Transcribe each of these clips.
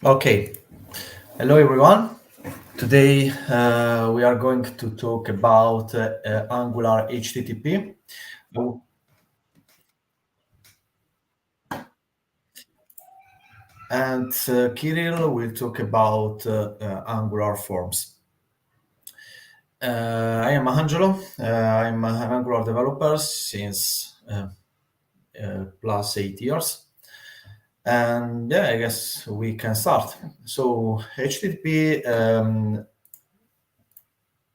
Okay, hello everyone. Today we are going to talk about Angular HTTP. Oh, and Kirill will talk about Angular forms. I am Angelo. I'm an Angular developer since plus 8 years. And yeah, I guess we can start. So HTTP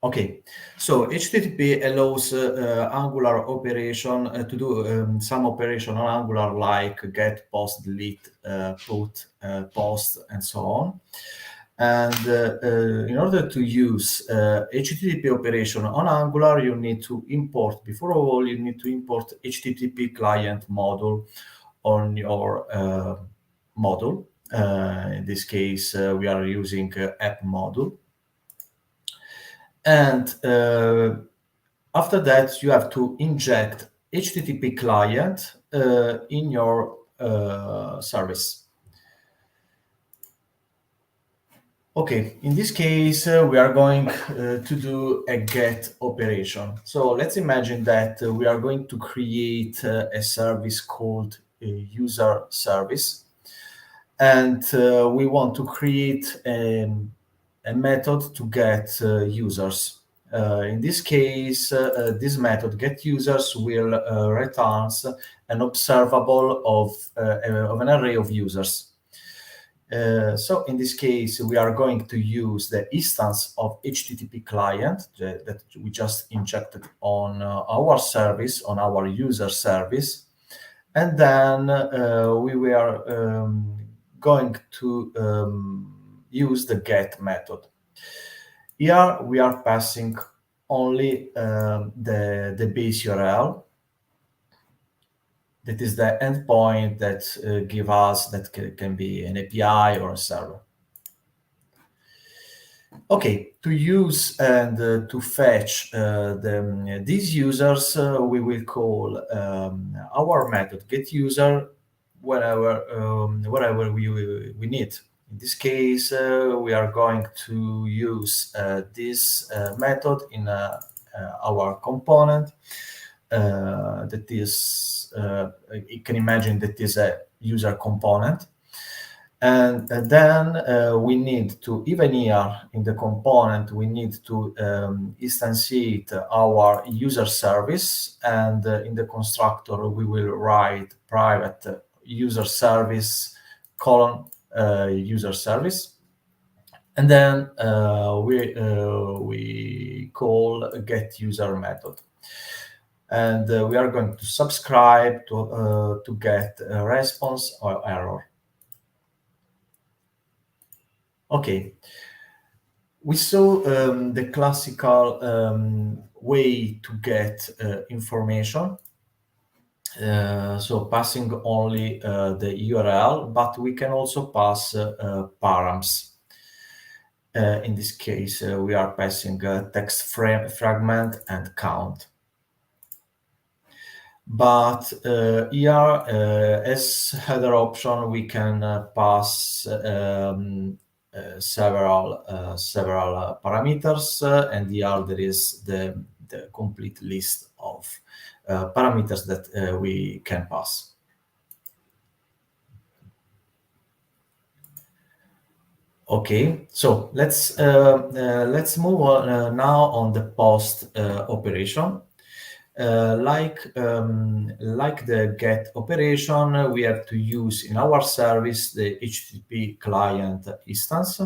Okay, so HTTP allows Angular operation to do some operation on Angular like get, post, delete, put, post, and so on. And in order to use HTTP operation on Angular, you need to import, before all, you need to import HTTP client module on your module. In this case, we are using app module. And after that, you have to inject HTTP client in your service. Okay, in this case, we are going to do a get operation. So let's imagine that we are going to create a service called a user service. And we want to create a method to get users. In this case, this method get users will returns an observable of an array of users. So in this case, we are going to use the instance of HTTP client that we just injected on our service, on our user service. And then we were going to use the get method. Here we are passing only the base URL. That is the endpoint that give us that can be an API or a server. Okay, to use and to fetch these users, we will call our method getUser wherever we need. In this case, we are going to use this method in our component. That is, you can imagine that is a user component. And then we need to, even here in the component, we need to instantiate our user service. And in the constructor, we will write private user service colon user service. And then we call a get user method. And we are going to subscribe to get a response or error. Okay, we saw the classical way to get information. So passing only the URL, but we can also pass params. In this case, we are passing text fragment and count. But here, as header option, we can pass several parameters, and here there is the complete list of parameters that we can pass. Okay, so let's move on now on the post operation. Like the get operation, we have to use in our service the HTTP client instance,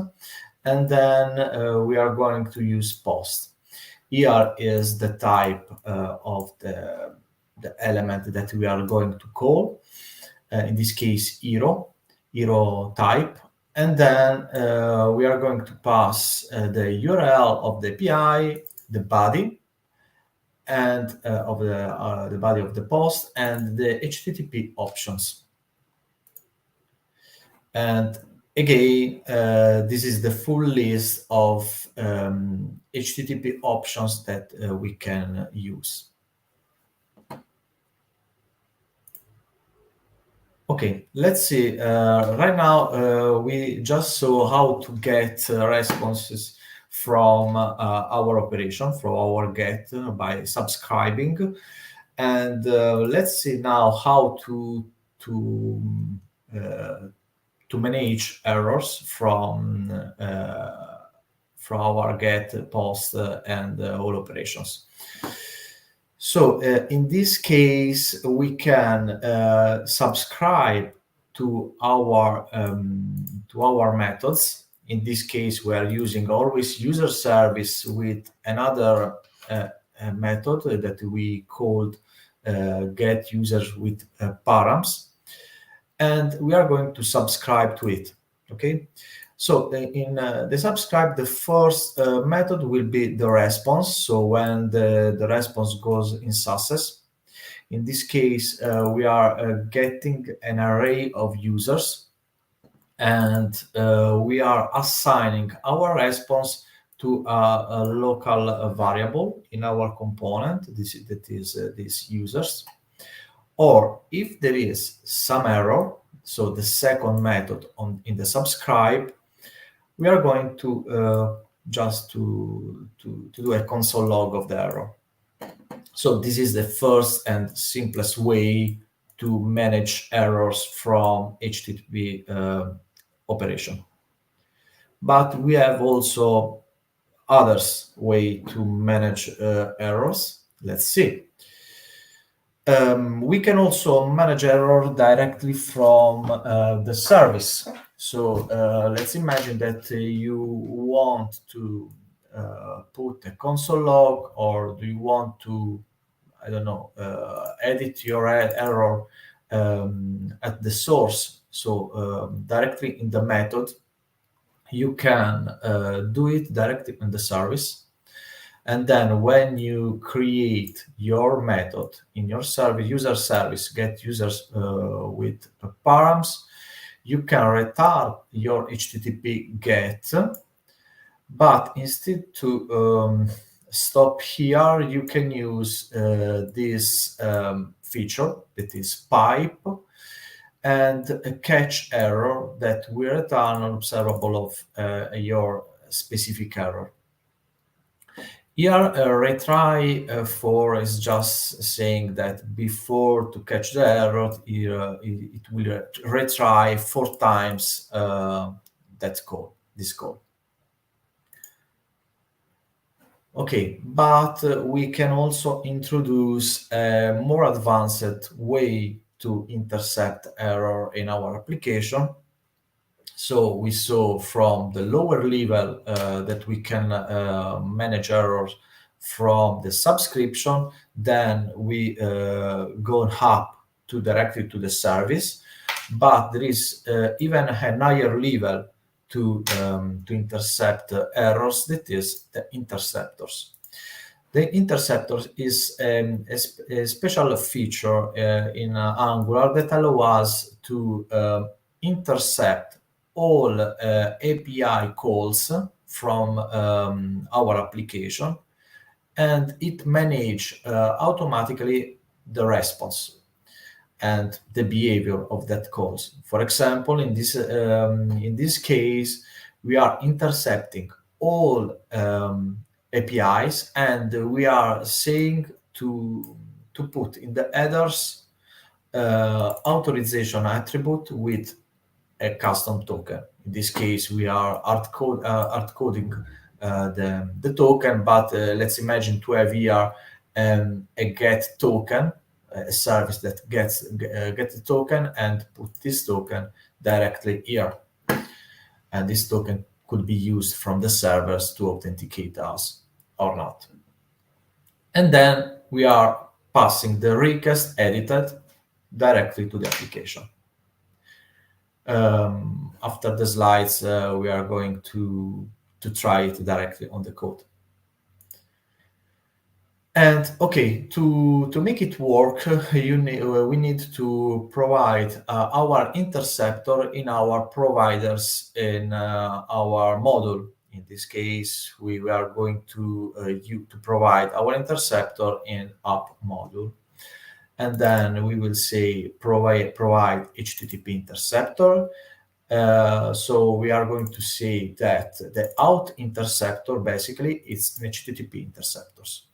and then we are going to use post. Here is the type of the element that we are going to call. In this case, hero type. And then we are going to pass the URL of the API, the body, and of the body of the post, and the HTTP options. And again, this is the full list of HTTP options that we can use. Okay, let's see. Right now, we just saw how to get responses from our operation, from our get by subscribing, and let's see now how to uh, to manage errors from our get, post, and all operations. So in this case, we can subscribe to our methods. In this case, we are using always user service with another method that we called get users with params, and we are going to subscribe to it. Okay, so in the subscribe, the first method will be the response. So when the response goes in success, in this case, we are getting an array of users, and we are assigning our response to a local variable in our component. That is these users. Or if there is some error, so the second method in the subscribe, we are going to just to do a console log of the error. So this is the first and simplest way to manage errors from HTTP operation. But we have also others way to manage errors. Let's see. We can also manage error directly from the service. So let's imagine that you want to put a console log, or do you want to, I don't know, edit your error at the source. So directly in the method, you can do it directly in the service. And then when you create your method in your service, user service, get users with params, you can return your HTTP GET, but instead to stop here, you can use this feature that is pipe and a catch error that will return an observable of your specific error. Here, retry for is just saying that before to catch the error, it will retry 4 times that code, this code. Okay, but we can also introduce a more advanced way to intercept error in our application. So we saw from the lower level that we can manage errors from the subscription. Then we go up to directly to the service, but there is even a higher level to intercept errors. That is the interceptors. The interceptor is a special feature in Angular that allows us to intercept all API calls from our application, and it manage automatically the response and the behavior of that calls. For example, in this case, we are intercepting all APIs, and we are saying to put in the headers authorization attribute with a custom token. In this case, we are hard coding the token, but let's imagine to have here a get token, a service that gets the token and put this token directly here. And this token could be used from the servers to authenticate us or not. And then we are passing the request edited directly to the application. After the slides, we are going to try it directly on the code. And okay, to make it work, we need to provide our interceptor in our providers in our module. In this case, we are going to provide our interceptor in app module. and then we will say provide HTTP interceptor. So we are going to say that the out interceptor basically is an HTTP interceptors.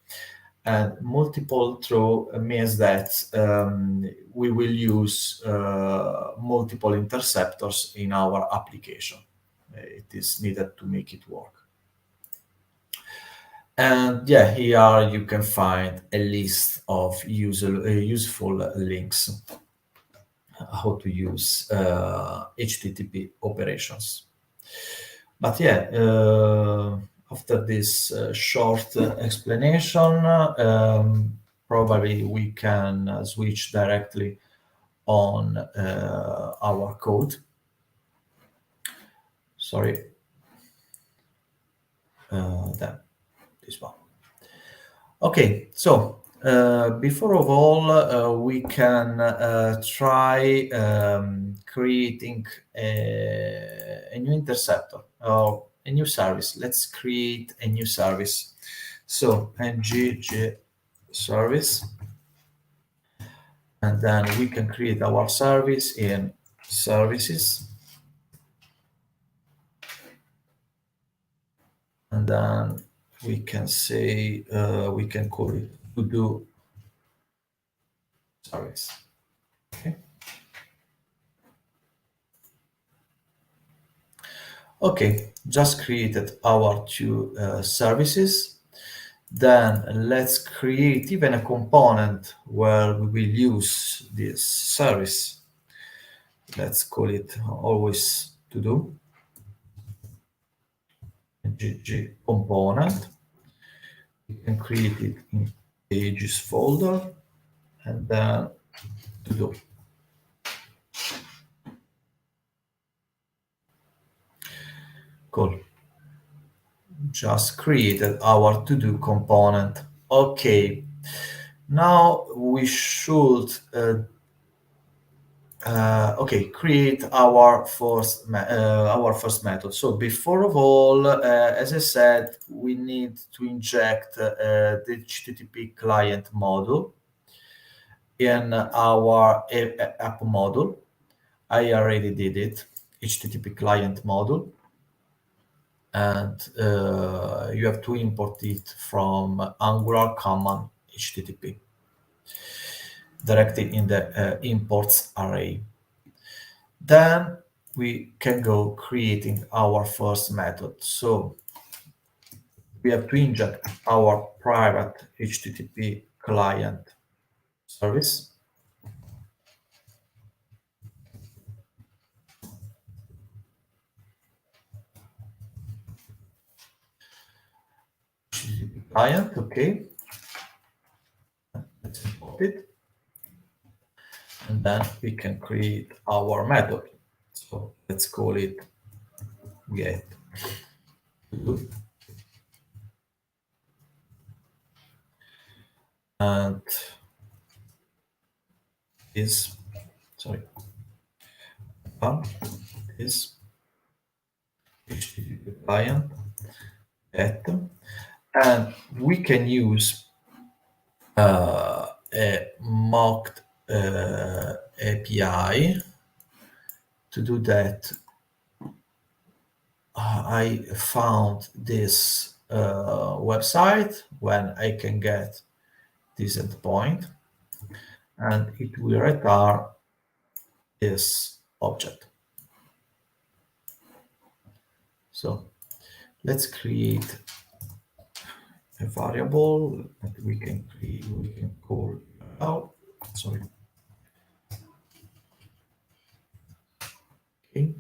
And multiple through means that we will use multiple interceptors in our application. It is needed to make it work. And yeah, here you can find a list of useful links how to use HTTP operations. But yeah, after this short explanation, probably we can switch directly on our code. Sorry, then this one. Okay, so before of all, we can try creating a new interceptor or a new service. Let's create a new service. So ngg service, and then we can create our service in services, and then we can say we can call it to do service. Okay. Okay, just created our two services. Then let's create even a component where we will use this service. Let's call it always to do ngg component. We can create it in pages folder and then to do. Cool. Just created our to do component. Okay, now we should okay, create our first method. So before of all, as I said, we need to inject the HTTP client module in our app module. I already did it, HTTP client module, and you have to import it from Angular command HTTP directly in the imports array. Then we can go creating our first method. So we have to inject our private HTTP client service. HTTP client, okay. Let's import it. And then we can create our method. So let's call it get. And is, sorry, is HTTP client get. And we can use a mocked API. To do that, I found this website when I can get this endpoint, and it will return this object. So let's create a variable that we can create. We can call out. Sorry. Okay.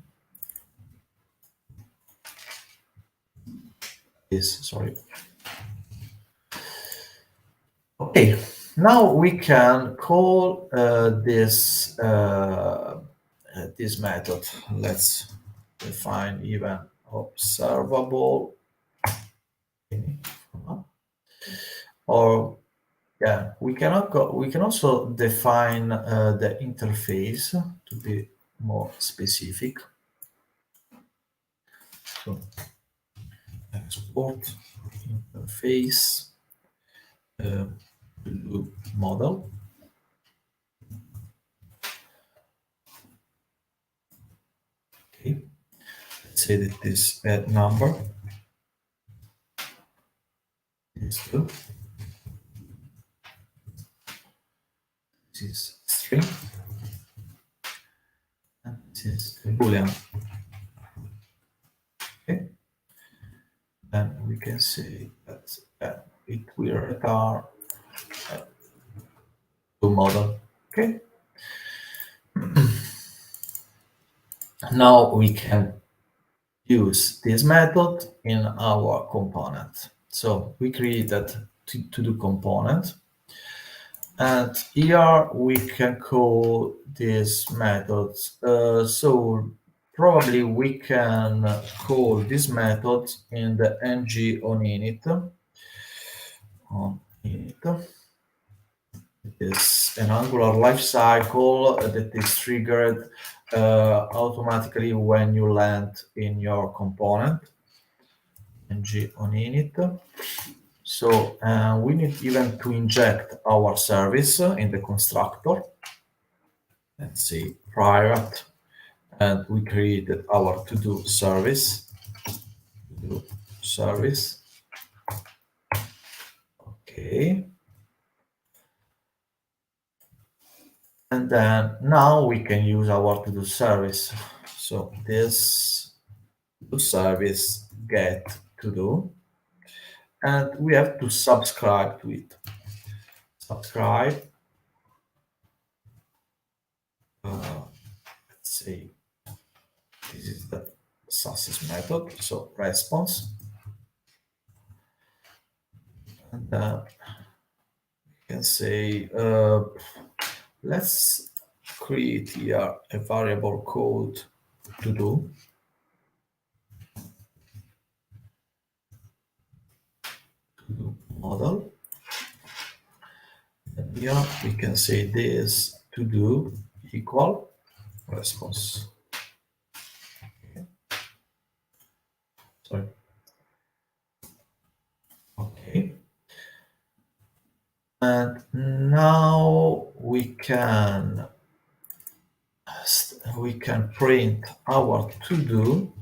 Sorry. Okay, now we can call this this method. Let's define even observable, or yeah, we cannot go. We can also define the interface to be more specific. So export interface loop model. Okay, let's say that this number is 2. This is string, and this is a boolean. Okay, then we can say that it will return to model. Okay, now we can use this method in our component. So we created to-do component, and here we can call this method. So probably we can call this method in the ng on init. On init. It is an Angular lifecycle that is triggered automatically when you land in your component. Ng on init. So we need even to inject our service in the constructor. Let's say private, and we created our to-do service. To-do service. Okay. And then now we can use our to-do service. So this to service get to do, and we have to subscribe to it. Subscribe. Let's say this is the success method. So response, and then we can say let's create here a variable called to do. Model. And here we can say this to do equal response. Okay. Sorry. Okay. And now we can print our to do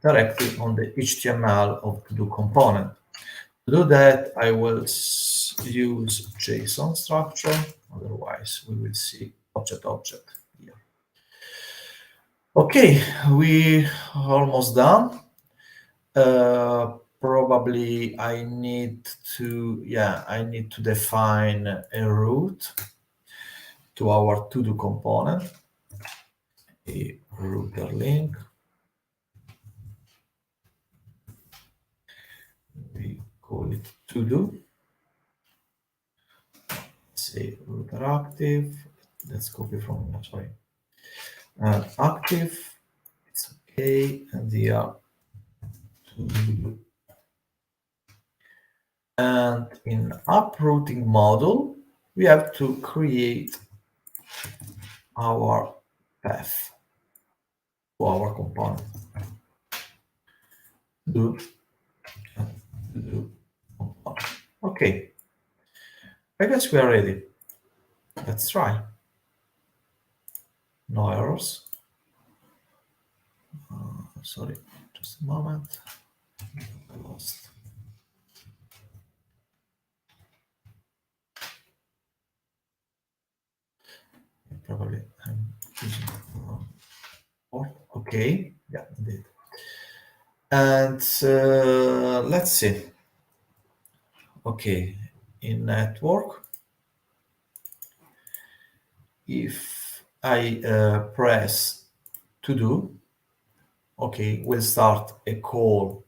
directly on the HTML of to do component. To do that, I will use JSON structure. Otherwise, we will see object here. Okay, we almost done. Probably I need to define a route to our to do component. A router link. We call it to do. Say router active. Let's copy from active. It's okay, and here to do. And in uprooting module, we have to create our path to our component. Do component. Okay, I guess we are ready. Let's try. No errors. Sorry, just a moment. I lost. Probably I'm using port. Okay, yeah, indeed. And let's see. Okay, in network, if I press to do, okay, we'll start a call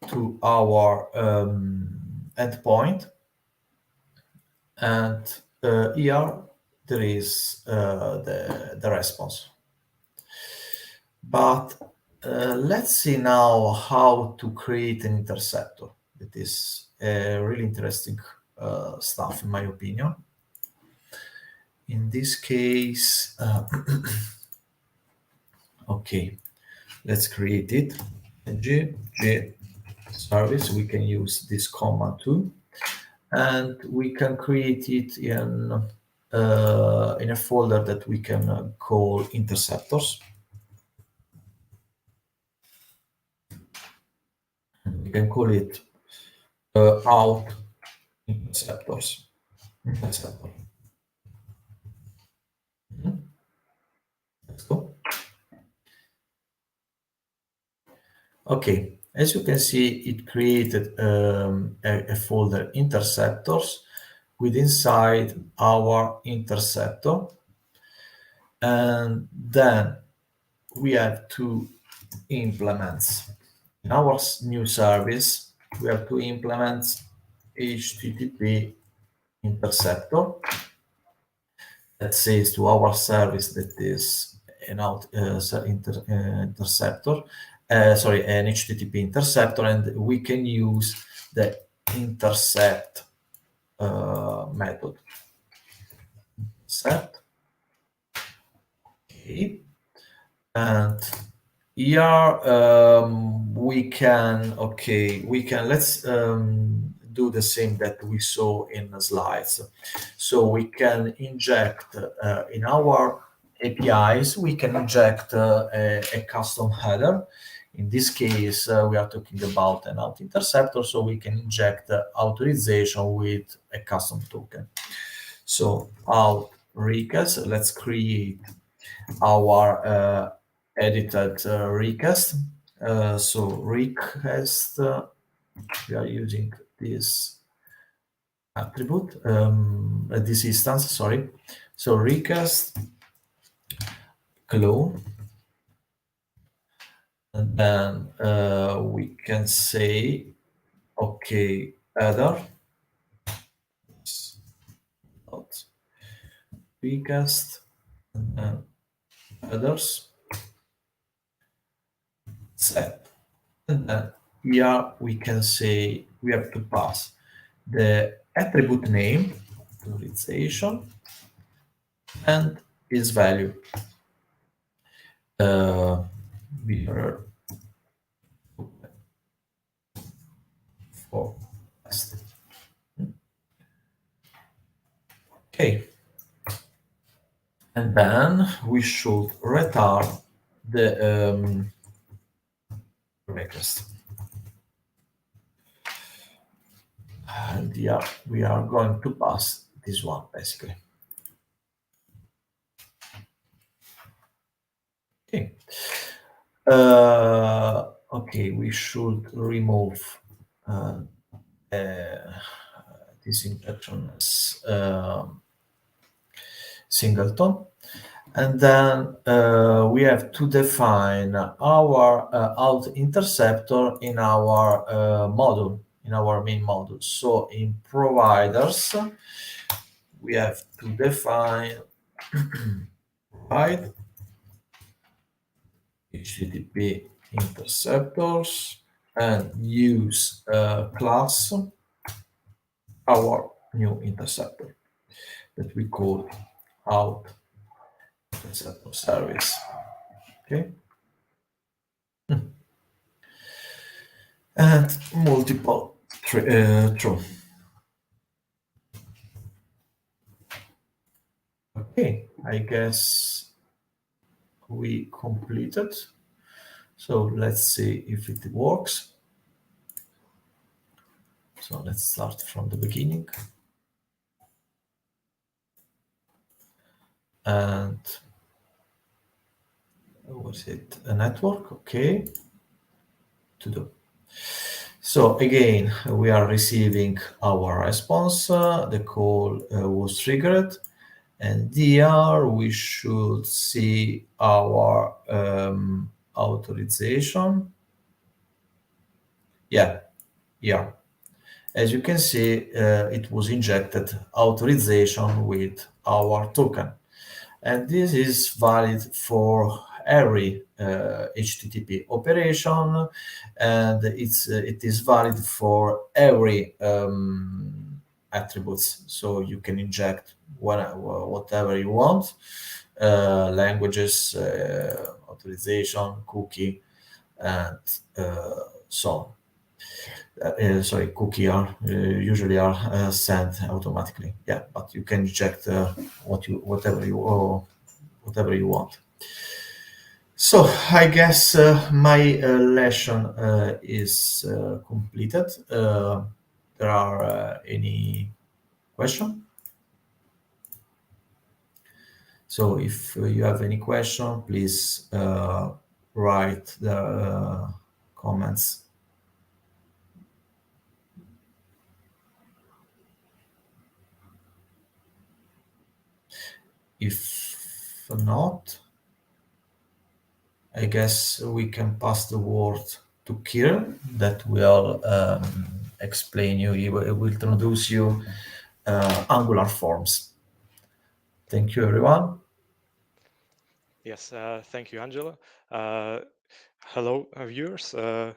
to our endpoint, and here there is the response. But let's see now how to create an interceptor. It is really interesting stuff, in my opinion. In this case, okay, let's create it. G service. We can use this command too, and we can create it in a folder that we can call interceptors. We can call it out interceptors. Interceptor. Let's go. Okay, as you can see, it created a folder interceptors with inside our interceptor. And then we have two implements. In our new service, we have to implement HTTP interceptor that says to our service that is an interceptor, an HTTP interceptor, and we can use the intercept method. Set. Okay. And here let's do the same that we saw in the slides. So we can inject in our APIs, we can inject a custom header. In this case, we are talking about an out interceptor, so we can inject authorization with a custom token. So out request, let's create our edited request. So request, we are using this attribute, this instance, sorry. So request clone, and then we can say, okay, header dot request, and then headers set. And then here we can say we have to pass the attribute name, authorization, and its value. For okay, and then we should return the request. And yeah, we are going to pass this one basically. Okay. Okay, we should remove this injection singleton. And then we have to define our out interceptor in our module, in our main module. So in providers, we have to define provide HTTP interceptors and use class our new interceptor that we call out interceptor service. Okay. And multiple true. Okay, I guess we completed. So let's see if it works. So let's start from the beginning. And was it a network? Okay. To do. So again, we are receiving our response. The call was triggered. And here we should see our authorization. Yeah, here. As you can see, it was injected authorization with our token. And this is valid for every HTTP operation, and it is valid for every attributes. So you can inject whatever you want, languages, authorization, cookie, and so on. Sorry, cookie are usually are sent automatically. Yeah, but you can inject whatever you want. So I guess my lesson is completed. There are any question? So if you have any question, please write the comments. If not, I guess we can pass the word to Kieran that will explain you, he will introduce you Angular forms. Thank you, everyone. Yes, thank you, Angela. Hello, viewers.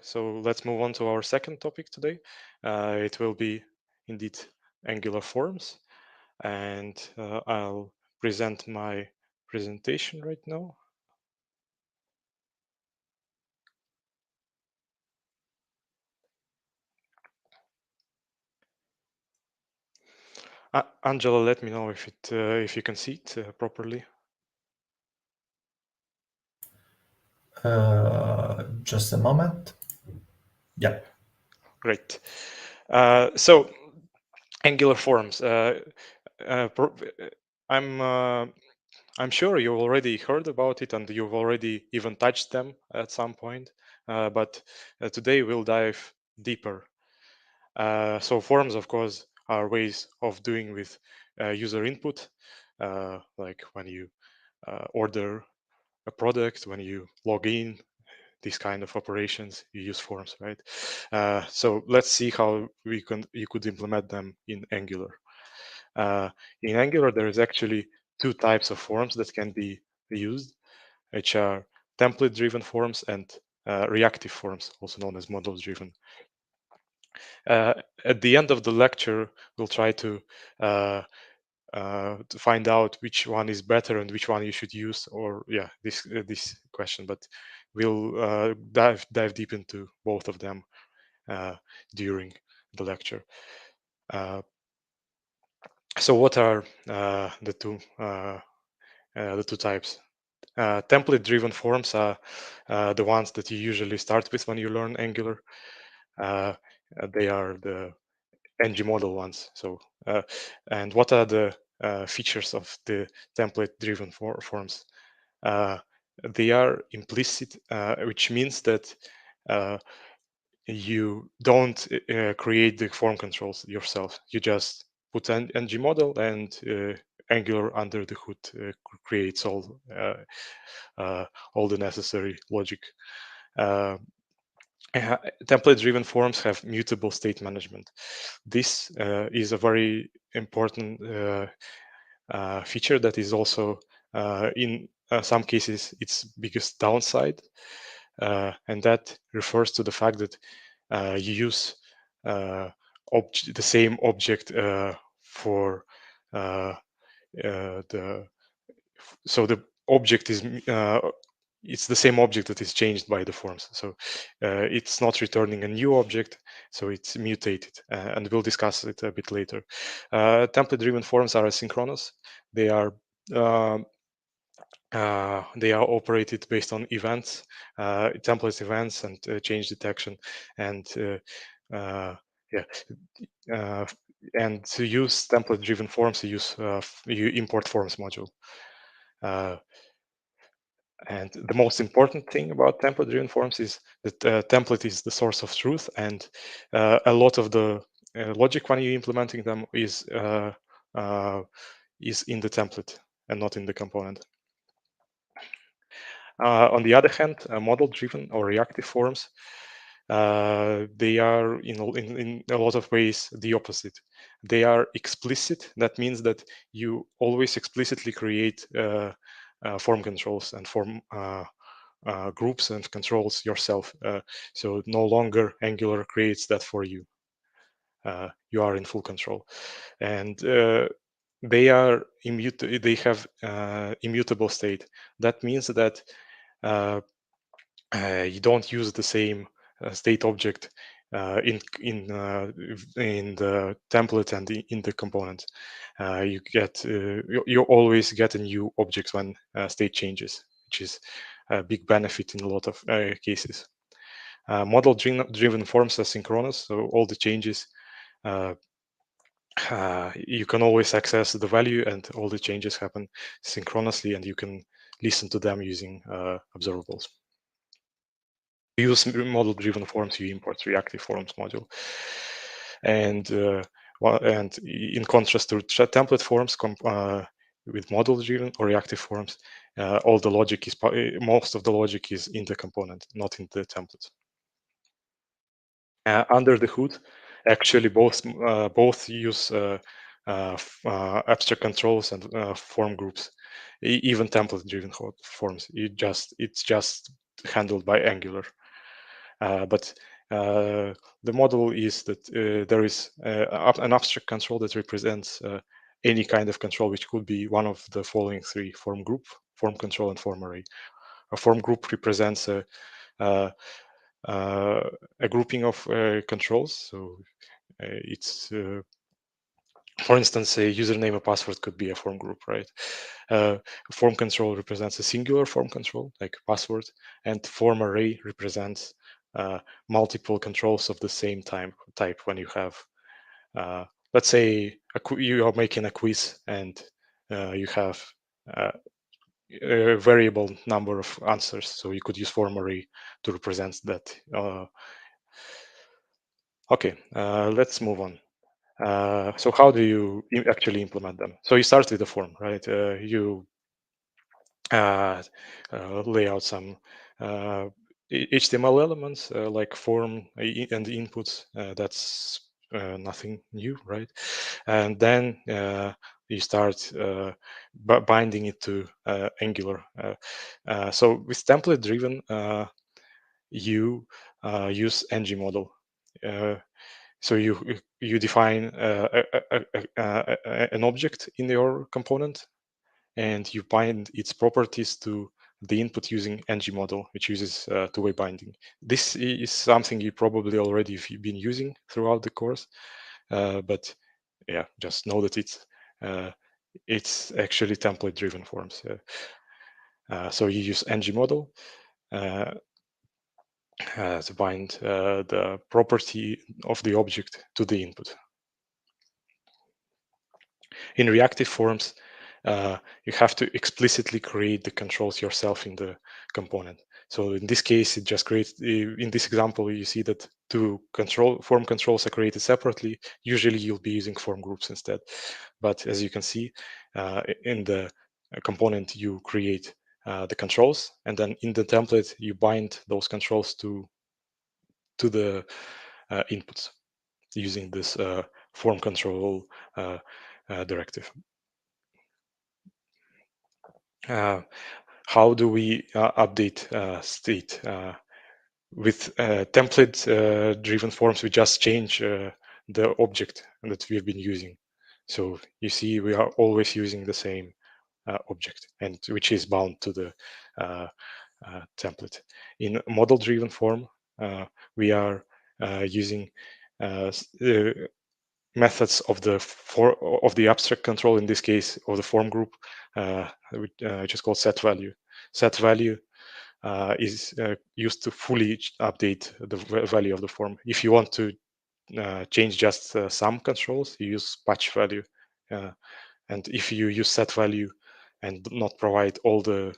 So let's move on to our second topic today. It will be indeed Angular forms, and I'll present my presentation right now. Angela, let me know if you can see it properly. Just a moment. Yeah. Great. So Angular forms. I'm I'm sure you already heard about it and you've already even touched them at some point, but today we'll dive deeper. So forms, of course, are ways of doing with user input, like when you order a product, when you log in, these kind of operations, you use forms, right? So let's see how you could implement them in Angular. In Angular, there is actually two types of forms that can be used, which are template-driven forms and reactive forms, also known as model-driven. At the end of the lecture, we'll try to find out which one is better and which one you should use, or yeah, this question. But we'll dive deep into both of them during the lecture. So what are the two types? Template-driven forms are the ones that you usually start with when you learn Angular. They are the ng model ones. So, and what are the features of the template-driven forms? They are implicit, which means that you don't create the form controls yourself. You just put an ng model, and Angular under the hood creates all the necessary logic. Template-driven forms have mutable state management. This is a very important feature that is also in some cases its biggest downside, and that refers to the fact that you use the same object for the so the object is it's the same object that is changed by the forms. So it's not returning a new object, so it's mutated, and we'll discuss it a bit later. Template-driven forms are asynchronous. They are operated based on events, template events, and change detection, and yeah. And to use template-driven forms, you import forms module. And the most important thing about template-driven forms is that template is the source of truth, and a lot of the logic when you're implementing them is in the template and not in the component. On the other hand, model-driven or reactive forms, they are in a lot of ways the opposite. They are explicit. That means that you always explicitly create form controls and form groups and controls yourself. So no longer Angular creates that for you. You are in full control, and they are immutable. They have immutable state. That means that you don't use the same state object in the template and in the component. You always get a new object when state changes, which is a big benefit in a lot of cases. Model-driven forms are synchronous, so all the changes you can always access the value, and all the changes happen synchronously, and you can listen to them using observables. To use model-driven forms, you import reactive forms module, and in contrast to template forms with model-driven or reactive forms, all the logic is most of the logic is in the component, not in the template. Under the hood, actually both use abstract controls and form groups, even template-driven forms. It's just handled by Angular. But the model is that there is an abstract control that represents any kind of control, which could be one of the following three: form group, form control, and form array. A form group represents a grouping of controls. So it's, for instance, a username or password could be a form group, right? Form control represents a singular form control, like password, and form array represents multiple controls of the same type. When you have, let's say, you are making a quiz and you have a variable number of answers, so you could use form array to represent that. Okay, let's move on. So how do you actually implement them? So you start with the form, right? You lay out some HTML elements like form and inputs. That's nothing new, right? And then you start binding it to Angular. So with template-driven, you use ng model. So you define an object in your component, and you bind its properties to the input using ng model, which uses two-way binding. This is something you probably already have been using throughout the course, but yeah, just know that it's actually template-driven forms. So you use ng model to bind the property of the object to the input. In reactive forms, you have to explicitly create the controls yourself in the component. So in this case, it just creates, in this example, you see that two form controls are created separately. Usually you'll be using form groups instead. But as you can see, in the component, you create the controls, and then in the template, you bind those controls to the inputs using this form control directive. How do we update state? With template-driven forms, we just change the object that we've been using. So you see, we are always using the same object, and which is bound to the template. In model-driven form, we are using methods of the abstract control, in this case, of the form group, which is called set value. Set value is used to fully update the value of the form. If you want to change just some controls, you use patch value. And if you use set value and not provide all the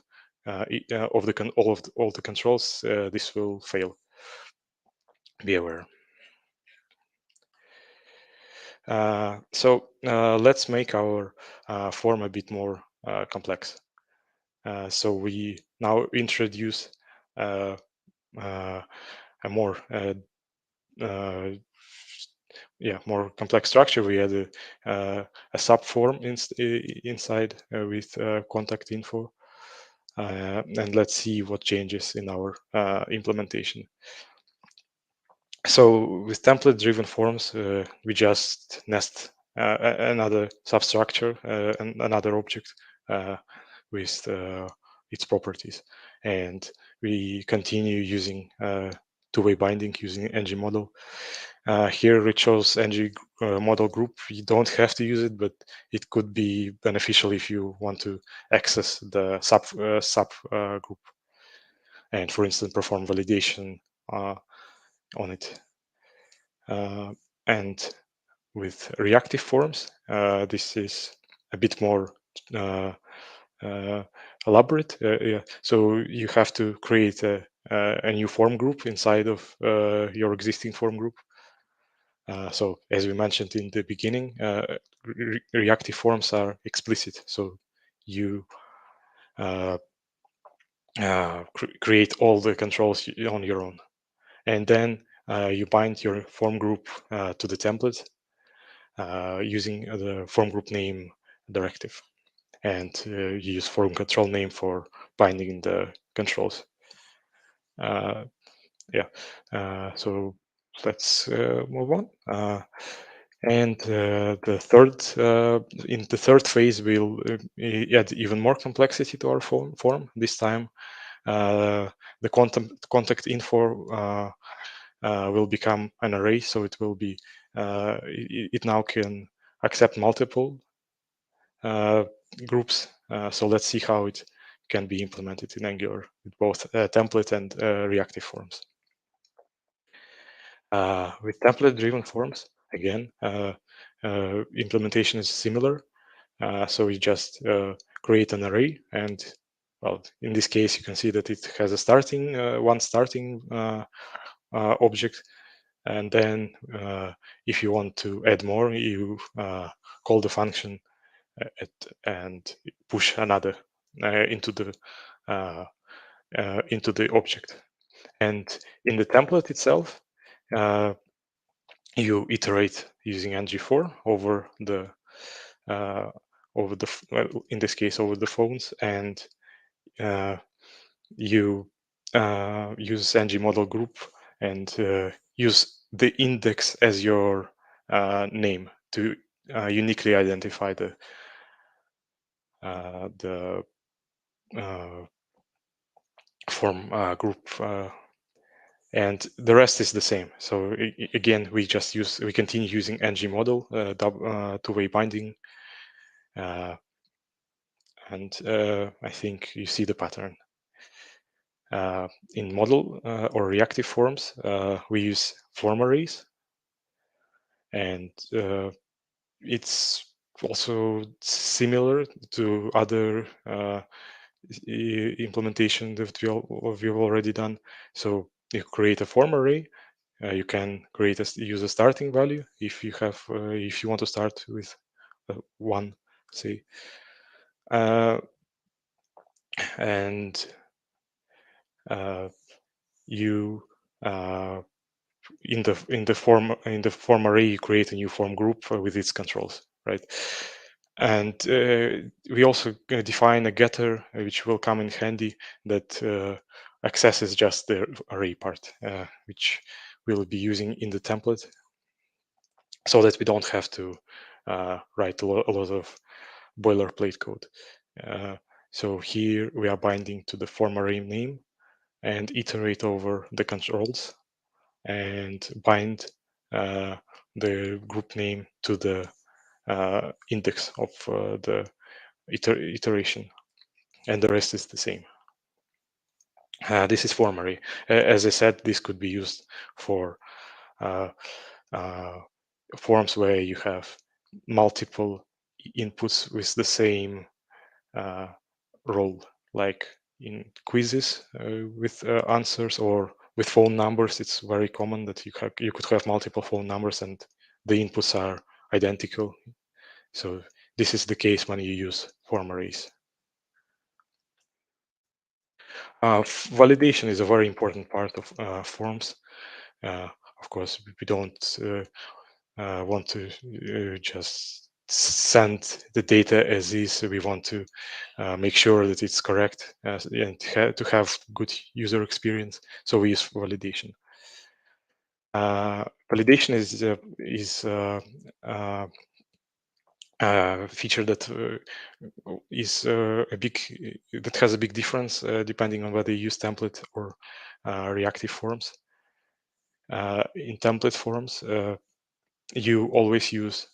all the controls, this will fail. Be aware. So let's make our form a bit more complex. So we now introduce a more more complex structure. We add a subform inside with contact info, and let's see what changes in our implementation. So with template-driven forms, we just nest another substructure and another object with its properties, and we continue using two-way binding using ng model. Here it shows ng model group. You don't have to use it, but it could be beneficial if you want to access the sub group. and, for instance, perform validation on it. And with reactive forms, this is a bit more elaborate. Yeah. So you have to create a new form group inside of your existing form group. So as we mentioned in the beginning, reactive forms are explicit. So you create all the controls on your own. And then you bind your form group to the template using the form group name directive. And you use form control name for binding the controls. So let's move on. And the third, in the third phase, we'll add even more complexity to our form. This time, the contact info will become an array, so it will be it now can accept multiple groups. So let's see how it can be implemented in Angular with both template and reactive forms. With template-driven forms, again, implementation is similar. So we just create an array, and well, in this case, you can see that it has a starting one starting object, and then if you want to add more, you call the function and push another into the object. And in the template itself, you iterate using ng-for over the in this case over the phones, and you use ng model group and use the index as your name to uniquely identify the form group, and the rest is the same. So again, we continue using ng model, two-way binding, and I think you see the pattern. In model or reactive forms, we use form arrays, and it's also similar to other implementation that we've already done. So you create a form array. You can use a starting value if you have if you want to start with 1, say, and you in the form array you create a new form group with its controls, right? And we also define a getter which will come in handy that accesses just the array part, which we'll be using in the template, so that we don't have to write a lot of boilerplate code. So here we are binding to the form array name and iterate over the controls and bind the group name to the index of the iteration, and the rest is the same. This is form array. As I said, this could be used for forms where you have multiple inputs with the same role, like in quizzes with answers, or with phone numbers. It's very common that you could have multiple phone numbers and the inputs are identical. So this is the case when you use form arrays. Validation is a very important part of forms. Of course, we don't want to just send the data as is. We want to make sure that it's correct and to have good user experience. So we use validation. Validation is a feature that is that has a big difference depending on whether you use template or reactive forms. In template forms, you always use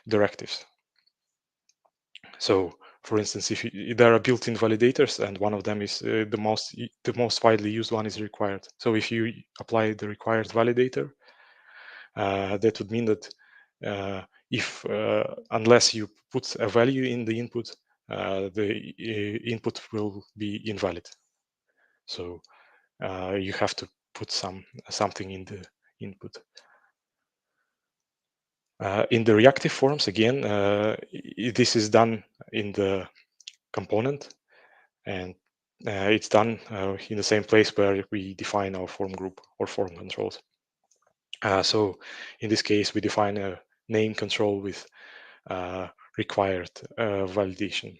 directives. So for instance, if there are built-in validators, and one of them is the most widely used one is required. So if you apply the required validator, that would mean that if unless you put a value in the input, the input will be invalid. So you have to put something in the input. In the reactive forms, again, this is done in the component, and it's done in the same place where we define our form group or form controls. So in this case, we define a name control with required validation.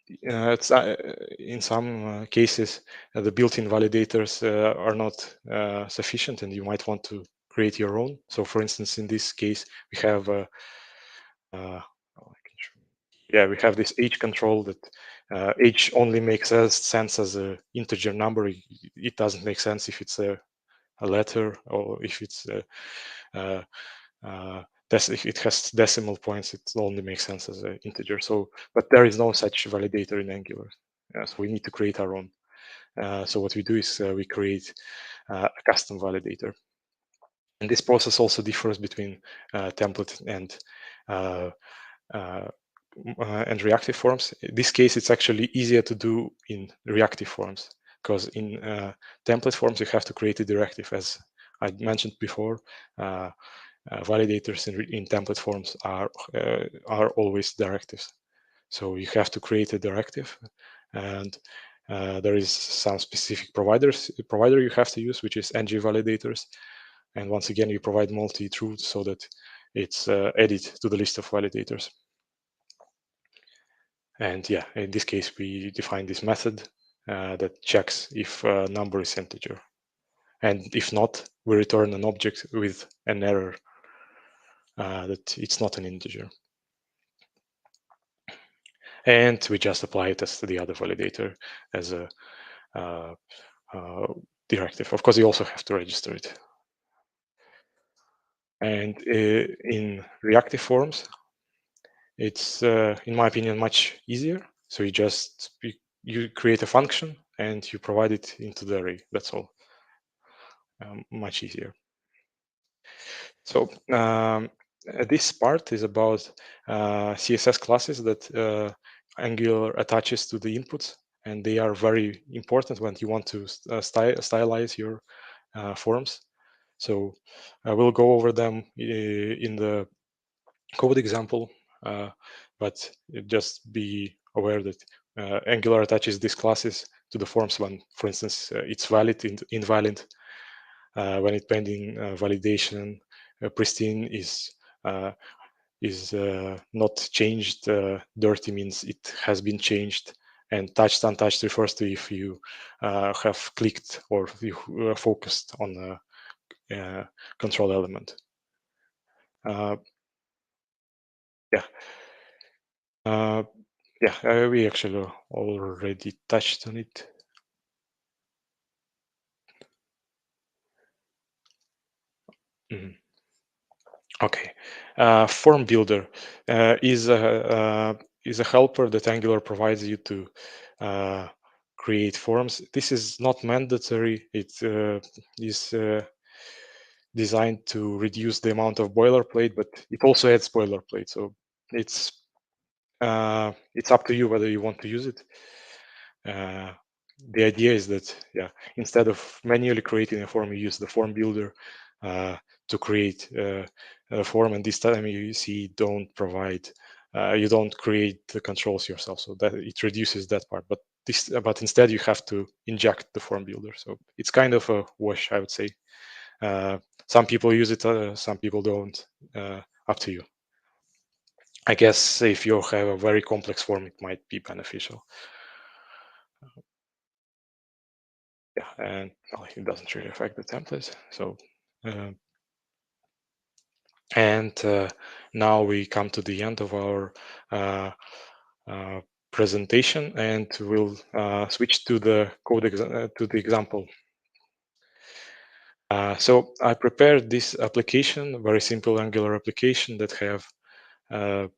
It's, in some cases, the built-in validators are not sufficient, and you might want to create your own. So, for instance, in this case, we have we have this age control that age only makes sense as an integer number. It doesn't make sense if it's a letter, or if it's if it has decimal points, it only makes sense as an integer. So, but there is no such validator in Angular, so we need to create our own. So what we do is we create a custom validator, and this process also differs between template and reactive forms. In this case, it's actually easier to do in reactive forms, because in template forms you have to create a directive. As I mentioned before, validators in template forms are always directives. So you have to create a directive, and there is some specific provider you have to use, which is ng validators. And once again, you provide multi-truth so that it's added to the list of validators. And yeah, in this case, we define this method that checks if a number is integer. And if not, we return an object with an error that it's not an integer. And we just apply it as the other validator as a directive. Of course, you also have to register it. And in reactive forms, it's, in my opinion, much easier. So you create a function and you provide it into the array. That's all. Much easier. So this part is about CSS classes that Angular attaches to the inputs, and they are very important when you want to stylize your forms. So we'll go over them in the code example, but just be aware that Angular attaches these classes to the forms when, for instance, it's valid, invalid, when it's pending validation. Pristine is not changed. Dirty means it has been changed, and touched, untouched refers to if you have clicked or you focused on a control element. We actually already touched on it. Okay, form builder is a helper that Angular provides you to create forms. This is not mandatory. It is designed to reduce the amount of boilerplate, but it also adds boilerplate. So it's up to you whether you want to use it. The idea is that, instead of manually creating a form, you use the form builder to create a form, and this time you see don't create the controls yourself, so that it reduces that part. But instead you have to inject the form builder. So it's kind of a wash, I would say. Some people use it, some people don't. Up to you. I guess if you have a very complex form, it might be beneficial. And it doesn't really affect the template. So, now we come to the end of our presentation, and we'll switch to the code to the example. So I prepared this application, very simple Angular application that have a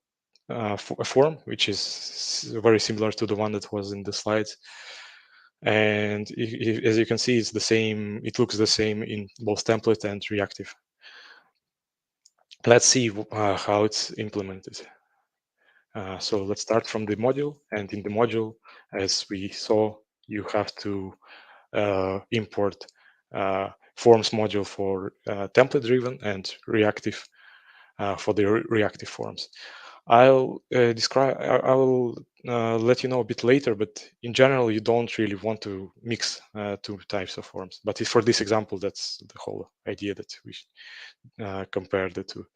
form, which is very similar to the one that was in the slides. And as you can see, it's the same. It looks the same in both template and reactive. Let's see how it's implemented. So let's start from the module. And in the module, as we saw, you have to import forms module for template-driven and reactive for the reactive forms. I'll let you know a bit later, but in general, you don't really want to mix two types of forms. But for this example, that's the whole idea, that we compare the two.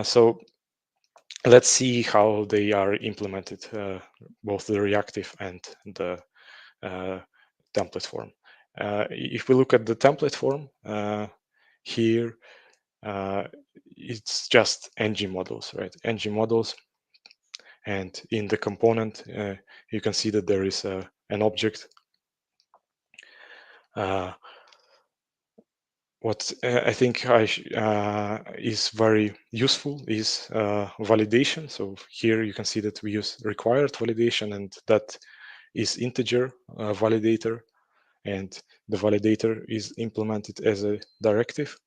So let's see how they are implemented, both the reactive and the template form. If we look at the template form, here it's just ng models, right? ng models, and in the component you can see that there is an object. What I think is very useful is validation. So here you can see that we use required validation, and that is integer validator, and the validator is implemented as a directive.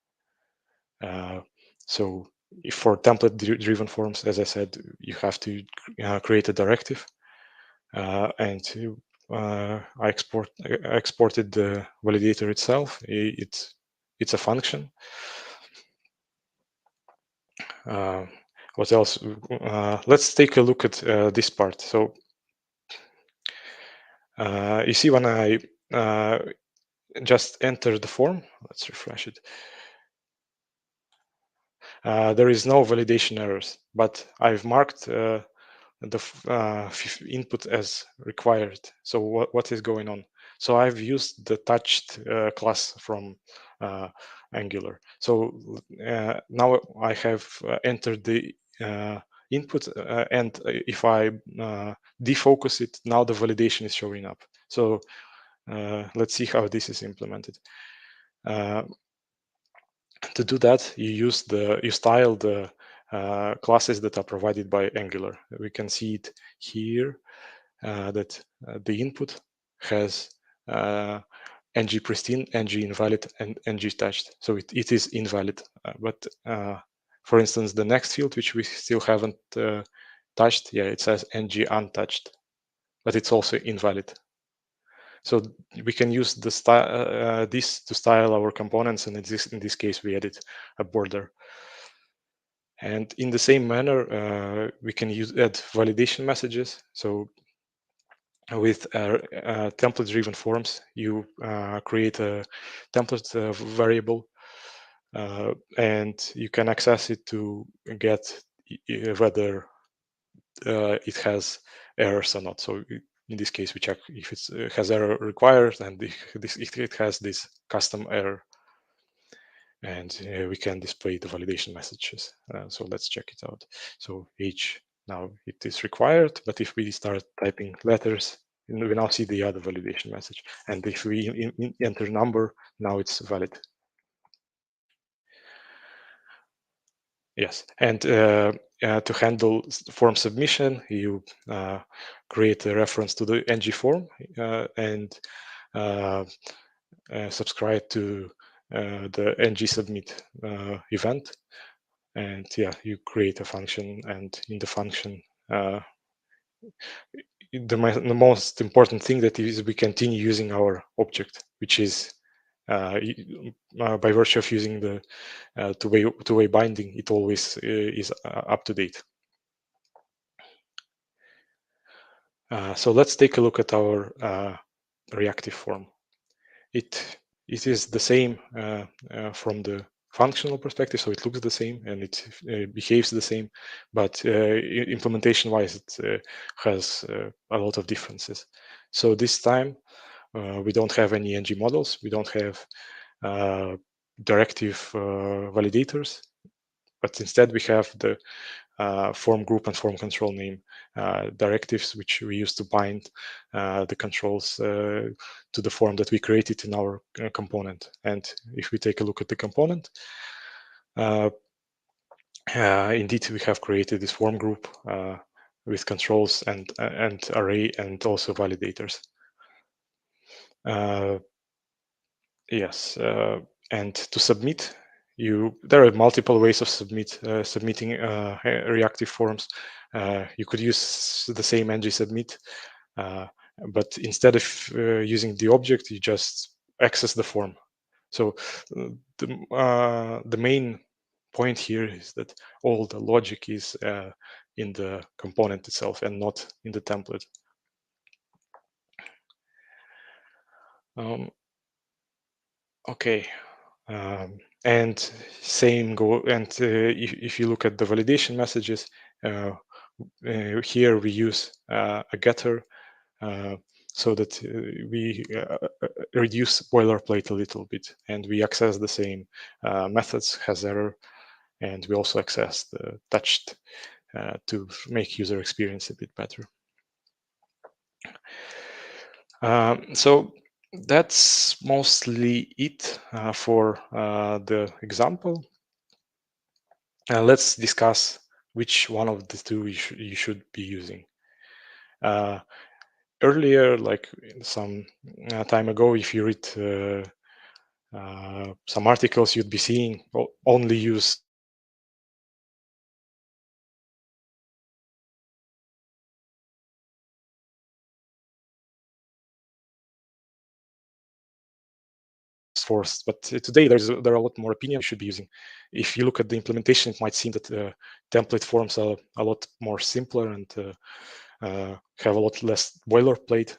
So if for template-driven forms, as I said, you have to create a directive, and I exported the validator itself. It's a function. What else? Let's take a look at this part. So you see, when I just enter the form, let's refresh it. There is no validation errors, but I've marked the input as required. So what is going on? So I've used the touched class from Angular. So now I have entered the input, and if I defocus it, now the validation is showing up. So let's see how this is implemented. To do that, you style the classes that are provided by Angular. We can see it here, that the input has ng pristine, ng invalid, and ng touched. So it is invalid. But for instance, the next field, which we still haven't touched, yeah, it says ng untouched, but it's also invalid. So we can use this to style our components, and in this case, we added a border. And in the same manner, we can add validation messages. So with template-driven forms, you create a template variable, and you can access it to get whether it has errors or not. So in this case, we check if it has error required, and if it has this custom error, and we can display the validation messages. So let's check it out. So H, now it is required, but if we start typing letters, we now see the other validation message. And if we enter number, now it's valid. Yes, and to handle form submission, you create a reference to the ng form and subscribe to the ng submit event. And yeah, you create a function, and in the function, the most important thing that is we continue using our object, which is by virtue of using the two-way binding, it always is up to date. So let's take a look at our reactive form. It is the same from the functional perspective, so it looks the same and it behaves the same, but implementation-wise, it has a lot of differences. So this time, we don't have any ng models, we don't have directive validators, but instead we have the form group and form control name directives, which we use to bind the controls to the form that we created in our component. And if we take a look at the component, indeed, we have created this form group with controls and array and also validators. Yes, and to submit, there are multiple ways of submitting reactive forms. You could use the same ng-submit, but instead of using the object, you just access the form. So the main point here is that all the logic is in the component itself and not in the template. Okay, and same go. And if you look at the validation messages, here we use a getter so that we reduce boilerplate a little bit, and we access the same methods, has error, and we also access the touched to make user experience a bit better. So that's mostly it for the example. Let's discuss which one of the two you should be using. Earlier, like some time ago, if you read some articles, you'd be seeing only use force. But today there are a lot more opinions you should be using. If you look at the implementation, it might seem that template forms are a lot more simpler and have a lot less boilerplate,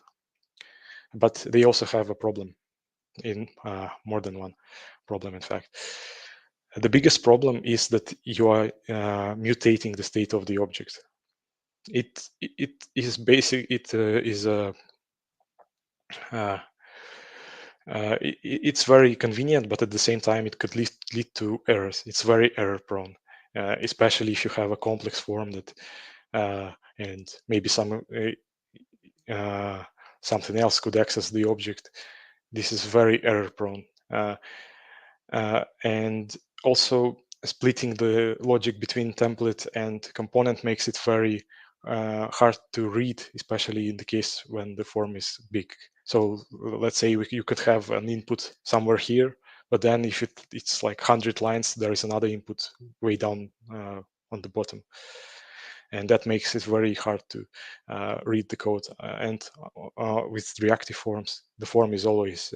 but they also have a problem, in more than one problem, in fact. The biggest problem is that you are mutating the state of the object. It is basic. It is a it's very convenient, but at the same time, it could lead to errors. It's very error prone, especially if you have a complex form that and maybe something else could access the object. This is very error prone, and also splitting the logic between template and component makes it very hard to read, especially in the case when the form is big. So let's say you could have an input somewhere here, but then if it's like 100 lines, there is another input way down on the bottom. And that makes it very hard to read the code. And with reactive forms, the form is always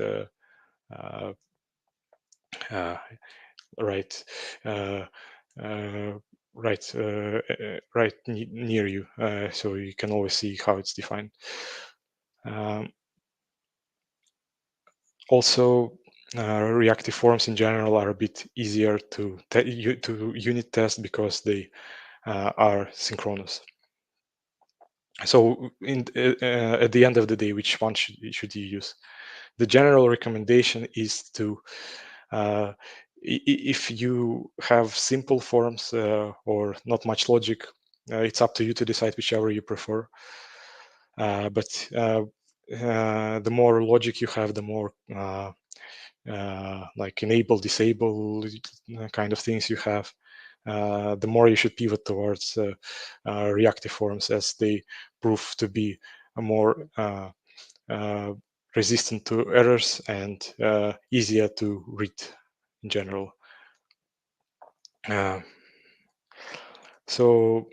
right right near you, so you can always see how it's defined. Also, reactive forms in general are a bit easier to unit test because they are synchronous. So at the end of the day, which one should you use? The general recommendation is to if you have simple forms or not much logic, it's up to you to decide whichever you prefer. But the more logic you have, the more like enable, disable kind of things you have, the more you should pivot towards reactive forms, as they prove to be more resistant to errors and easier to read in general. So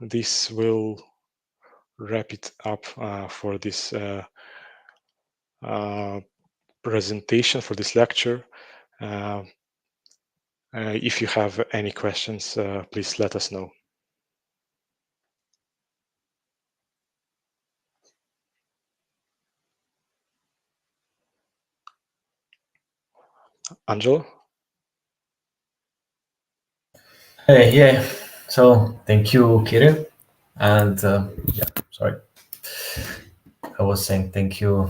this will wrap it up for this presentation, for this lecture. If you have any questions, please let us know. Angelo? Yeah, so thank you, Kirill. And yeah, sorry. I was saying thank you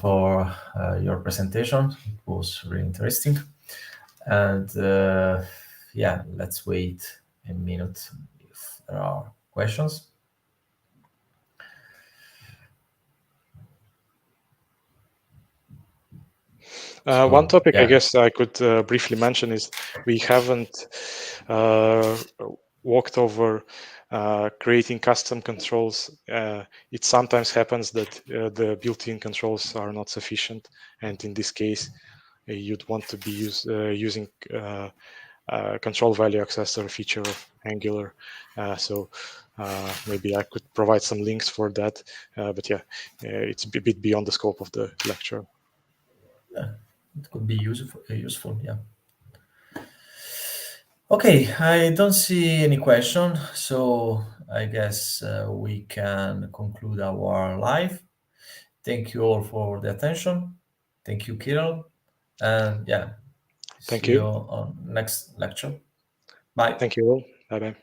for your presentation. It was really interesting. And yeah, let's wait a minute if there are questions. One topic I yeah. guess I could briefly mention is we haven't walked over creating custom controls. It sometimes happens that the built-in controls are not sufficient, and in this case, you'd want to be using control value accessor feature of Angular. So maybe I could provide some links for that. But yeah, it's a bit beyond the scope of the lecture. It could be useful, yeah. Okay, I don't see any question, so I guess we can conclude our live. Thank you all for the attention. Thank you, Kirill. And yeah, Thank see you you. on next lecture. Bye. Thank you all. Bye-bye.